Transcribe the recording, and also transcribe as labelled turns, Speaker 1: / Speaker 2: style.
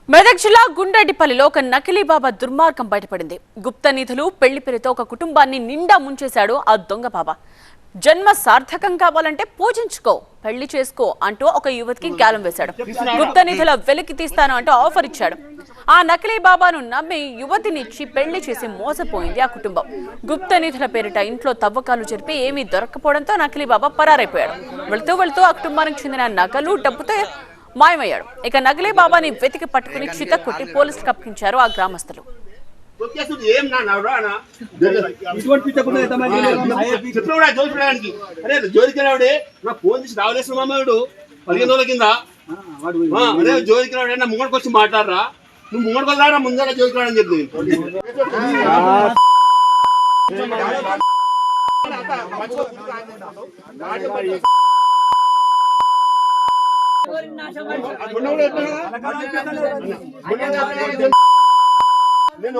Speaker 1: మెదక్ జిల్లా గుండ్రెడ్డిపల్లిలో ఒక నకిలీ బాబా దుర్మార్గం బయటపడింది. గుప్త నిధులు పెళ్లి పేరుతో ఒక కుటుంబాన్ని నిండా ముంచేశాడు ఆ దొంగ బాబా. జన్మ సార్థకం కావాలంటే పూజించుకో, పెళ్లి చేసుకో అంటూ ఒక యువతికి గాలం వేశాడు. గుప్త నిధుల వెలికి తీస్తాను అంటూ ఆఫర్ ఇచ్చాడు. ఆ నకిలీ బాబాను నమ్మి యువతినిచ్చి పెళ్లి చేసి మోసపోయింది ఆ కుటుంబం. గుప్త నిధుల పేరిట ఇంట్లో తవ్వకాలు జరిపి ఏమీ దొరకపోవడంతో నకిలీ బాబా పరారైపోయాడు. వెళుతూ వెళుతూ ఆ కుటుంబానికి చెందిన నగలు డబ్బుతో మాయమయ్యాడు. ఇక నకిలీ బాబాని వెతికి పట్టుకుని చితక్కొట్టి పోలీసులకు అప్పగించారు ఆ గ్రామస్తులు.
Speaker 2: జోలికి ముంగడికి వచ్చి మాట్లాడరా, నువ్వు ముంగడికి వదలరా, ముందర జోలికి రాడని చెప్పి నేను